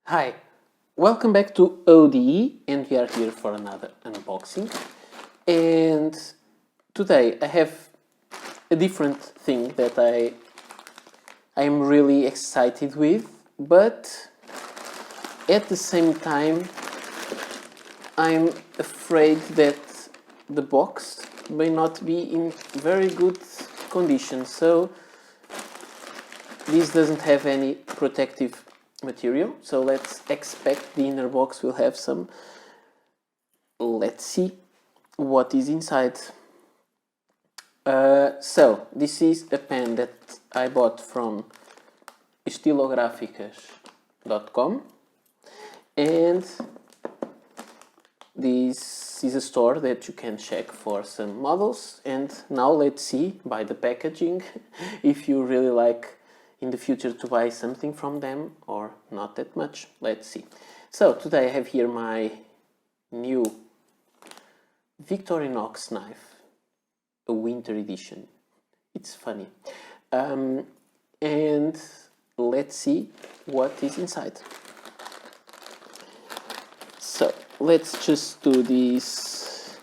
Hi, welcome back to ODE, and we are here for another unboxing. And today I have a different thing that I am really excited with, but at the same time I'm afraid that the box may not be in very good condition. So this doesn't have any protective material, so let's expect the inner box will have some. Let's see what is inside. So this is a pen that I bought from estilograficas.com, and this is a store that you can check for some models. And now let's see by the packaging if you really like in the future to buy something from them or not that much. Let's see. So today I have here my new Victorinox knife, a winter edition. It's funny. And let's see what is inside. So let's just do this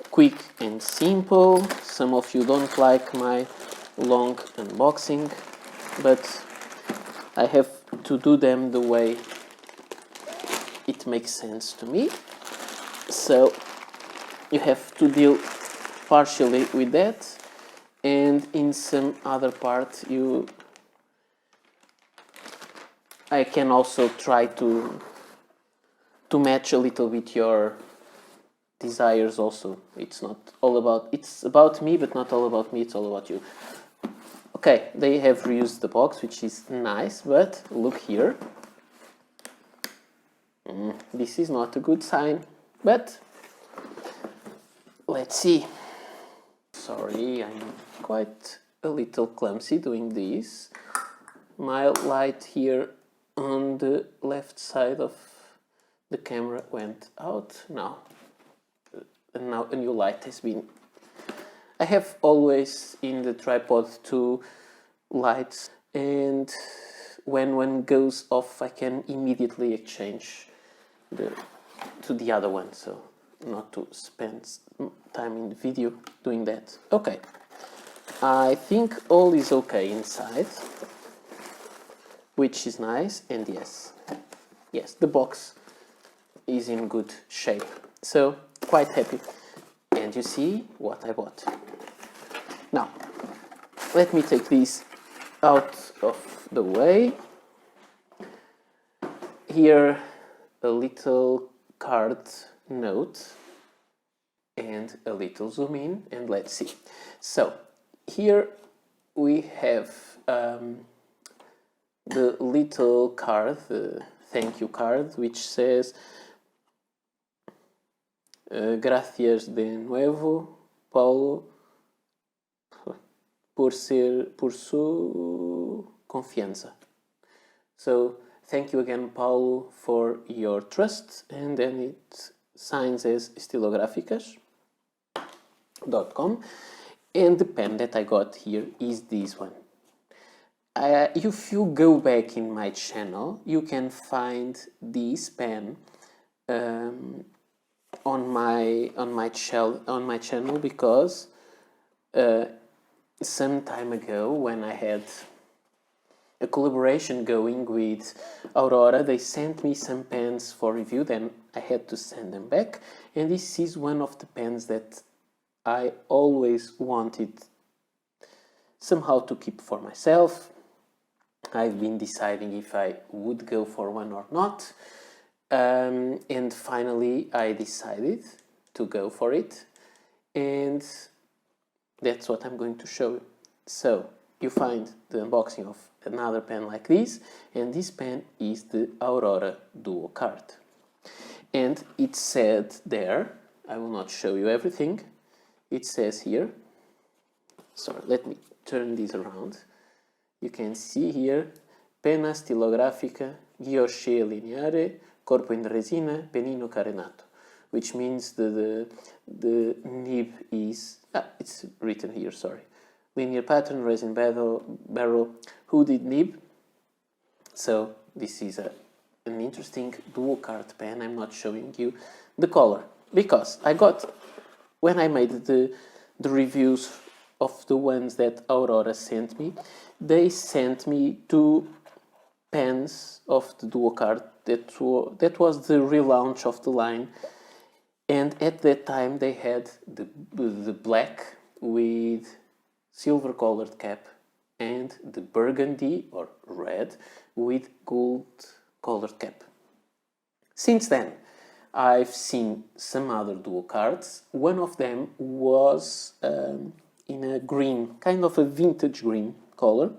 quick and simple. Some of you don't like my long unboxing, but I have to do them the way it makes sense to me. So you have to deal partially with that, and in some other part I can also try to match a little bit your desires also. It's about me, but not all about me, it's all about you. Okay, they have reused the box, which is nice, but look here. This is not a good sign, but let's see. Sorry, I'm quite a little clumsy doing this. My light here on the left side of the camera went out. Now a new light has been. I have always in the tripod two lights, and when one goes off I can immediately exchange to the other one, so not to spend time in the video doing that. Okay, I think all is okay inside, which is nice. And yes, the box is in good shape, so quite happy. And you see what I bought. Now let me take this out of the way. Here a little card note and a little zoom in, and let's see. So here we have the little card, the thank you card, which says gracias de nuevo, Paulo, por su confianza. So thank you again, Paulo, for your trust. And then it signs as estilograficas.com. And the pen that I got here is this one. If you go back in my channel, you can find this pen on my channel, because some time ago, when I had a collaboration going with Aurora, they sent me some pens for review, then I had to send them back, and this is one of the pens that I always wanted somehow to keep for myself. I've been deciding if I would go for one or not, and finally I decided to go for it, and that's what I'm going to show you. So you find the unboxing of another pen like this, and this pen is the Aurora Duo Cart. And it said there, I will not show you everything, it says here, sorry, let me turn this around. You can see here, penna stilográfica, guioche lineare, corpo in resina, pennino carenato, which means the nib is, it's written here, sorry. Linear pattern, resin barrel, hooded nib. So this is a an interesting Duo Cart pen. I'm not showing you the color because I got, when I made the reviews of the ones that Aurora sent me, they sent me 2 pens of the Duo Cart that was the relaunch of the line, and at that time they had the black with silver colored cap and the burgundy or red with gold colored cap. Since then, I've seen some other Duo Carts. One of them was in a green, kind of a vintage green color,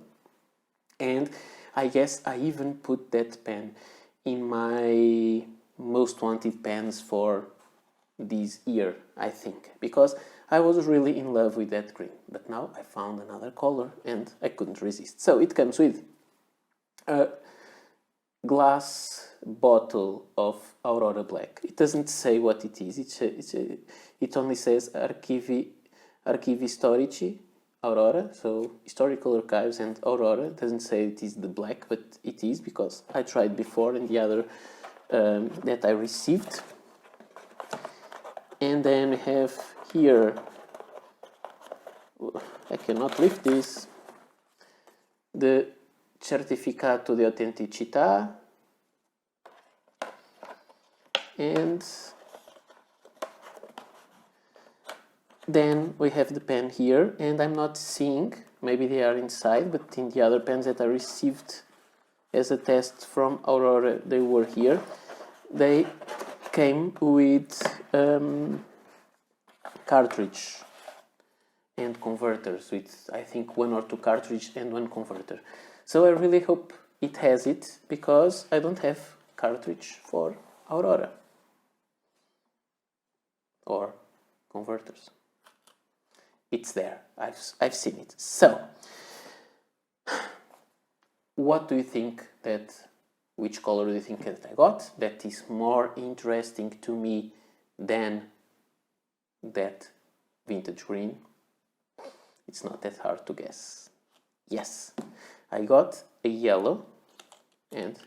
and I guess I even put that pen in my most wanted pens for this year, I think, because I was really in love with that green. But now I found another color and I couldn't resist. So it comes with a glass bottle of Aurora Black. It doesn't say what it is. It only says Archivi Storici Aurora, so historical archives and Aurora. It doesn't say it is the black, but it is, because I tried before and the other that I received. And then we have here, I cannot lift this, the Certificato di Autenticità, and then we have the pen here, and I'm not seeing, maybe they are inside, but in the other pens that I received as a test from Aurora, they were here. They came with cartridge and converters, with I think 1 or 2 cartridge and 1 converter. So I really hope it has it, because I don't have cartridge for Aurora or converters. It's there. I've seen it. So what do you think that, which color do you think that I got that is more interesting to me than that vintage green? It's not that hard to guess. Yes, I got a yellow and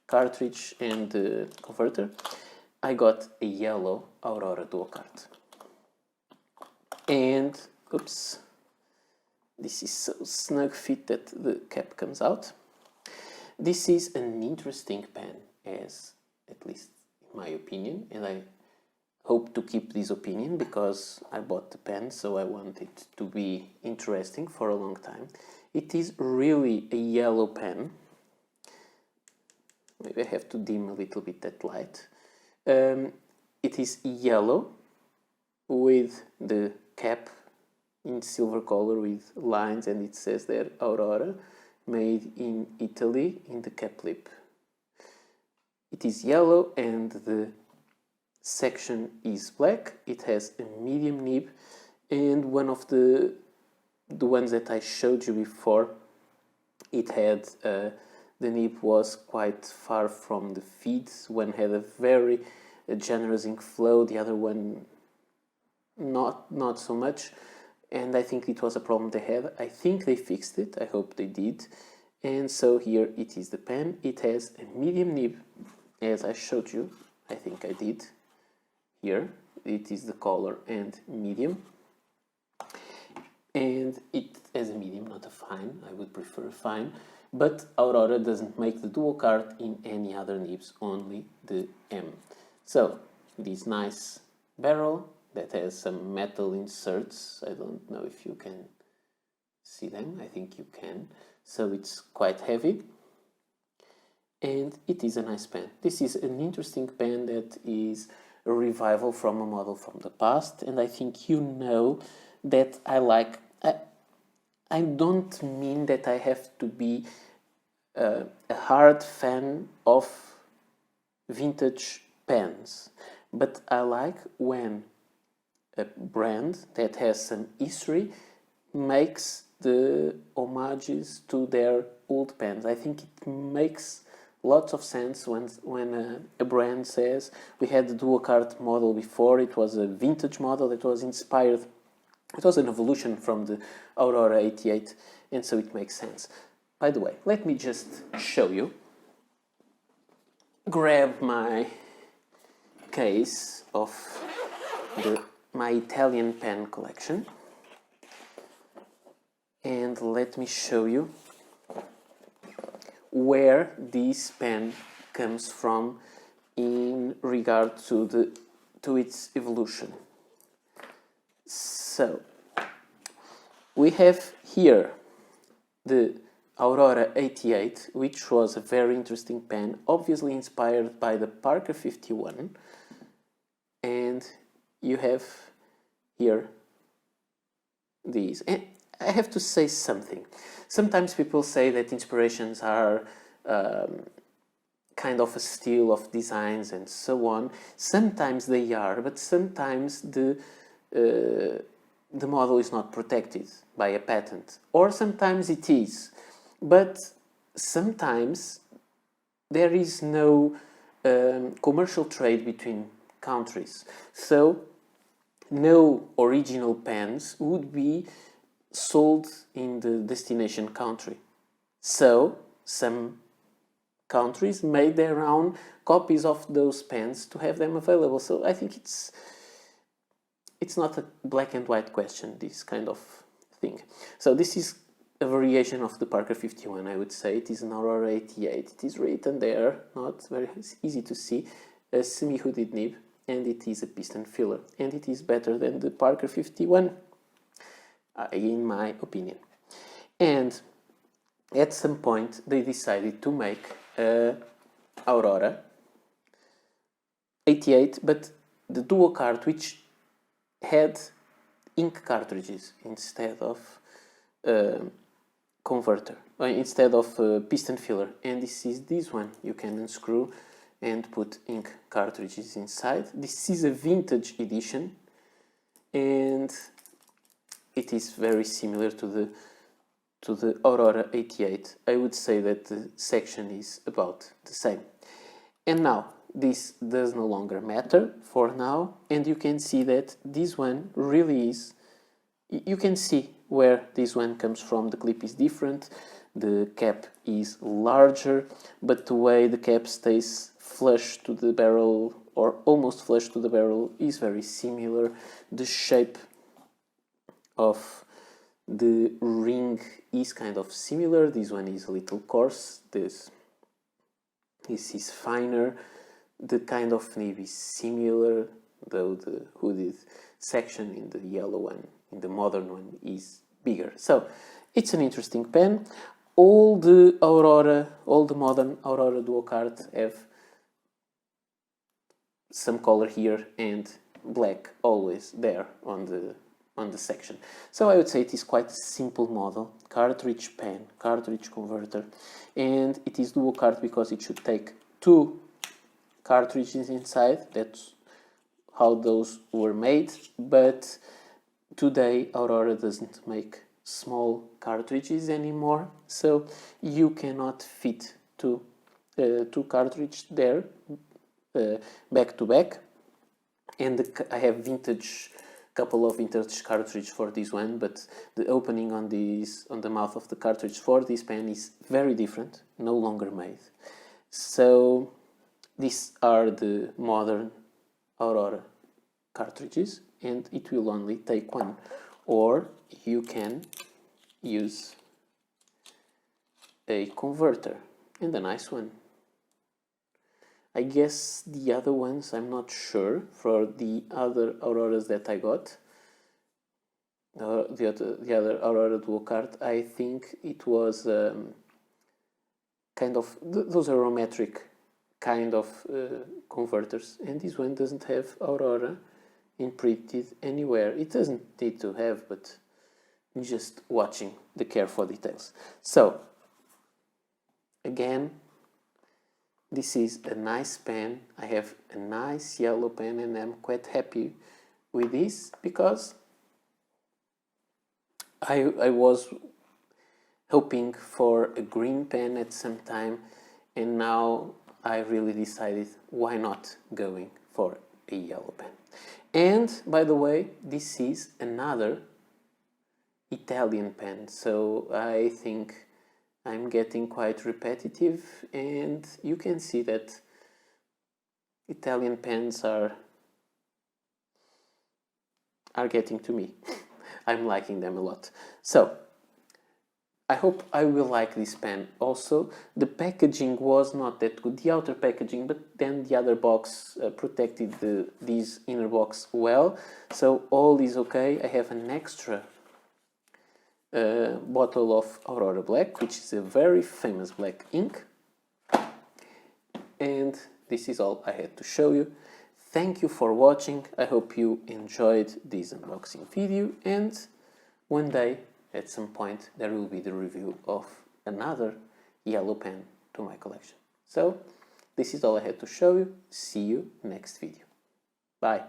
cartridge and converter. I got a yellow Aurora Duo Cart. And, oops, this is so snug fit that the cap comes out. This is an interesting pen, as at least in my opinion, and I hope to keep this opinion because I bought the pen, so I want it to be interesting for a long time. It is really a yellow pen. Maybe I have to dim a little bit that light. It is yellow with the cap in silver color with lines, and it says there Aurora, made in Italy, in the cap lip. It is yellow and the section is black. It has a medium nib, and one of the ones that I showed you before, it had the nib was quite far from the feed. One had a very generous ink flow, the other one not so much, and I think it was a problem they had. I think they fixed it, I hope they did. And so here it is, the pen. It has a medium nib, as I showed you, I think I did. Here it is the color and medium, and it has a medium, not a fine. I would prefer a fine, but Aurora doesn't make the Duo Cart in any other nibs, only the M. So this nice barrel that has some metal inserts. I don't know if you can see them. I think you can. So it's quite heavy, and it is a nice pen. This is an interesting pen that is a revival from a model from the past, and I think you know that I like. I don't mean that I have to be a hard fan of vintage pens, but I like when a brand that has some history makes the homages to their old pens. I think it makes lots of sense when a brand says, we had the Duo Cart model before, it was a vintage model that was inspired, it was an evolution from the Aurora 88, and so it makes sense. By the way, let me just show you. grab my case of my Italian pen collection and let me show you where this pen comes from in regard to its evolution. So we have here the Aurora 88, which was a very interesting pen, obviously inspired by the Parker 51, and you have here these. And I have to say something. Sometimes people say that inspirations are kind of a steal of designs and so on. Sometimes they are, but sometimes the model is not protected by a patent, or sometimes it is, but sometimes there is no commercial trade between countries, so no original pens would be sold in the destination country. So some countries made their own copies of those pens to have them available. So I think it's not a black and white question, this kind of thing. So this is a variation of the Parker 51, I would say. It is an Aurora 88. It is written there, not very easy to see, a semi-hooded nib, and it is a piston filler. And it is better than the Parker 51, in my opinion. And at some point, they decided to make Aurora 88, but the Duo Cart, which had ink cartridges instead of converter, instead of piston filler. And this is this one. You can unscrew and put ink cartridges inside. This is a vintage edition, and it is very similar to the Aurora 88. I would say that the section is about the same. And now, this does no longer matter for now, and you can see that this one really is, you can see where this one comes from. The clip is different, the cap is larger, but the way the cap stays flush to the barrel, or almost flush to the barrel, is very similar. The shape of the ring is kind of similar. This one is a little coarse, this is finer. The kind of nib is similar, though the hooded section in the yellow one, in the modern one, is bigger. So it's an interesting pen. All the modern Aurora Duo Cart have some color here and black always there on the section. So I would say it is quite a simple model, cartridge pen, cartridge converter, and it is Duo Cart because it should take two cartridges inside. That's how those were made, but today Aurora doesn't make small cartridges anymore, so you cannot fit two cartridges there back to back. And I have couple of vintage cartridges for this one, but the opening on the mouth of the cartridge for this pen is very different, no longer made. So these are the modern Aurora cartridges, and it will only take one, or you can use a converter, and a nice one. I guess the other ones, I'm not sure, for the other Auroras that I got, the other Aurora Duo Cart, I think it was kind of, those aromatic kind of converters, and this one doesn't have Aurora imprinted anywhere. It doesn't need to have, but just watching the care for details. So again, this is a nice pen. I have a nice yellow pen, and I'm quite happy with this because I was hoping for a green pen at some time, and now I really decided why not going for a yellow pen. And by the way, this is another Italian pen, so I think I'm getting quite repetitive, and you can see that Italian pens are getting to me. I'm liking them a lot. So I hope I will like this pen also. The packaging was not that good, the outer packaging, but then the other box protected this inner box well. So all is okay. I have an extra bottle of Aurora Black, which is a very famous black ink. And this is all I had to show you. Thank you for watching. I hope you enjoyed this unboxing video, and one day at some point there will be the review of another yellow pen to my collection. So this is all I had to show you. See you next video. Bye.